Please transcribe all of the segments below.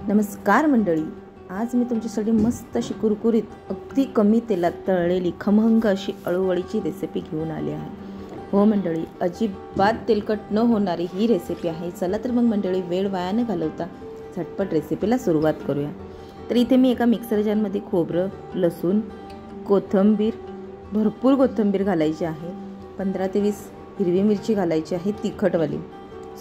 नमस्कार मंडळी, आज मी तुमच्यासाठी मस्त अशी कुरकुरीत अगदी कमी तेलात तळलेली खमंग अशी अळूवडीची रेसिपी घेऊन आली आहे। हो मंडळी, अजिबात तेलकट न होणारी ही रेसिपी आहे। चला तर मग मंडळी, वेळ वाया न घालवता झटपट रेसिपीला सुरुवात करूया। तर इथे मी एका मिक्सर जारमध्ये खोबरं, लसूण, कोथिंबीर, भरपूर कोथिंबीर घालायची आहे। 15 ते 20 हिरवी मिरची घालायची आहे तिखटवाली।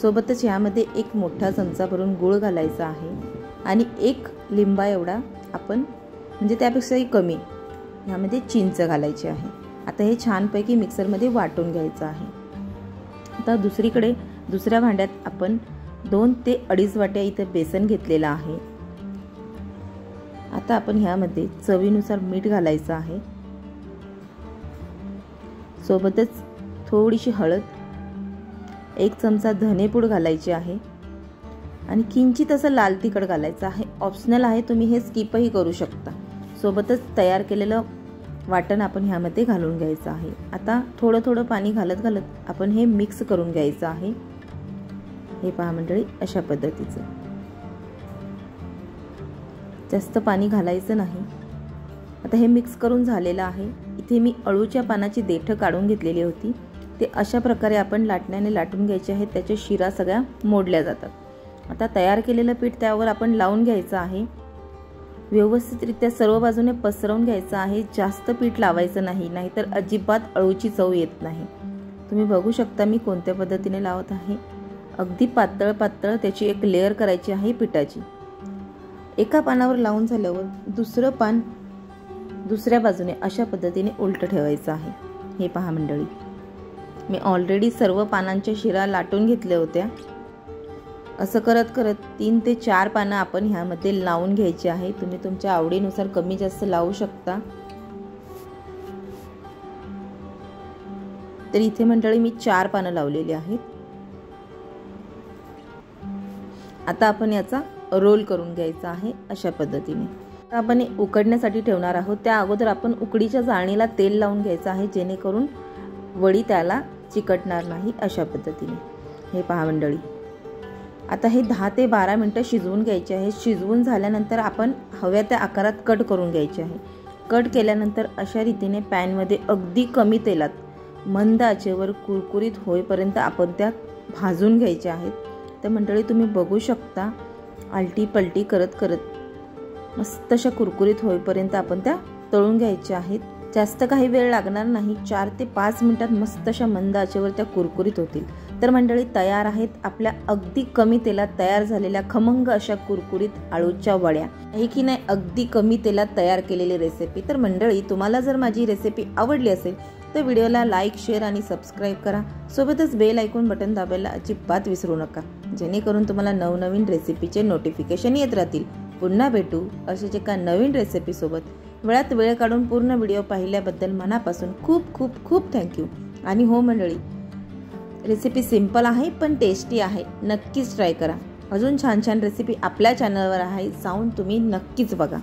सोबतच यामध्ये एक मोठा चमचा भरून गूळ घालायचा आहे आणि एक लिंबा एवढा आपण म्हणजे त्यापेक्षाही कमी यामध्ये चिंच घालायची आहे। आता हे छानपैकी मिक्सरमध्ये वाटून घ्यायचं आहे। आता दुसरीकडे दुसऱ्या भांड्यात आपण 2 ते 2.5 वाट्या इथे बेसन घेतलेला आहे। आता आपण ह्यामध्ये चवीनुसार मीठ घालायचं आहे। सोबतच थोडीशी हळद, 1 चमचा धनेपूड घालायची आहे आणि किंचित असं लाल तिखट घालायचं आहे। ऑप्शनल आहे, तुम्ही हे स्किपही करू शकता। सोबतच तयार केलेलं वाटण आपण ह्यामध्ये घालून घ्यायचं आहे। आता थोडं थोडं पाणी घालत आपण हे मिक्स करून घ्यायचं आहे। हे पहा मंडळी, अशा पद्धतीचं जास्त पाणी घालायचं नाही। आता हे मिक्स करून झालेलं आहे। इथे मी अळूच्या पानाची देठं काढून घेतलेली होती, ते अशा प्रकारे आपण लाटण्याने लाटून घ्यायचे आहेत। त्याच्या शिरा सगळ्या मोडल्या जातात। आता तयार केलेलं पीठ त्यावर आपण लावून घ्यायचं आहे। व्यवस्थितरित्या सर्व बाजूने पसरवून घ्यायचं आहे। जास्त पीठ लावायचं नाही, नाहीतर अजिबात अळूची चव येत नाही। तुम्ही बघू शकता मी कोणत्या पद्धतीने लावत आहे। अगदी पातळ पातळ त्याची एक लेयर करायची आहे पिठाची। एका पानावर लावून झाल्यावर दुसरं पान दुसऱ्या बाजूने अशा पद्धतीने उलट ठेवायचं आहे। हे पहा मंडळी, मी ऑलरेडी सर्व पानांच्या शिरा लाटून घेतल्या होत्या। असं करत करत 3 ते 4 पानं आपण ह्यामध्ये लावून घ्यायची आहे। तुम्ही तुमच्या आवडीनुसार कमी जास्त लावू शकता। तर इथे मंडळी मी 4 पानं लावलेली आहेत। आता आपण याचा रोल करून घ्यायचा आहे अशा पद्धतीने। आपण उकडण्यासाठी ठेवणार आहोत। त्या अगोदर आपण उकडीच्या चाळणीला तेल लावून घ्यायचं आहे, जेणेकरून वडी त्याला चिकटणार नाही अशा पद्धतीने। हे पहा मंडळी, आता हे 10 ते 12 मिनिटं शिजवून घ्यायचे आहे। शिजवून झाल्यानंतर आपण हव्या त्या आकारात कट करून घ्यायचे आहे। कट केल्यानंतर अशा रीतीने पॅनमध्ये अगदी कमी तेलात मंद आचेवर कुरकुरीत होईपर्यंत आपण त्या भाजून घ्यायच्या आहेत। तर मंडळी तुम्ही बघू शकता, आलटी पलटी करत करत मस्त अशा कुरकुरीत होईपर्यंत आपण त्या तळून घ्यायच्या आहेत। जास्त काही वेळ लागणार नाही, 4 ते 5 मिनिटात मस्त अशा मंद आचेवर त्या कुरकुरीत होतील। तर मंडळी तयार आहेत आपल्या अगदी कमी तेलात तयार झालेल्या खमंग अशा कुरकुरीत आळूच्या वड्या। हे की नाही, अगदी कमी तेलात तयार केलेली रेसिपी। तर मंडळी, तुम्हाला जर माझी रेसिपी आवडली असेल तर व्हिडिओला लाईक, शेअर आणि सबस्क्राईब करा। सोबतच बेल आयकॉन बटन दाबायला अजिबात विसरू नका, जेणेकरून तुम्हाला नवनवीन रेसिपीचे नोटिफिकेशन येत राहतील। पुन्हा भेटू अशाच एका नवीन रेसिपी सोबत। वेळात वेळ काढून पूर्ण व्हिडिओ पाहिल्याबद्दल मनापासून खूप खूप खूप थँक्यू। आणि हो मंडळी, रेसिपी सिंपल आहे पण टेस्टी आहे, नक्कीच ट्राय करा। अजून छान छान रेसिपी आपल्या चॅनलवर आहे, जाऊन तुम्ही नक्कीच बघा।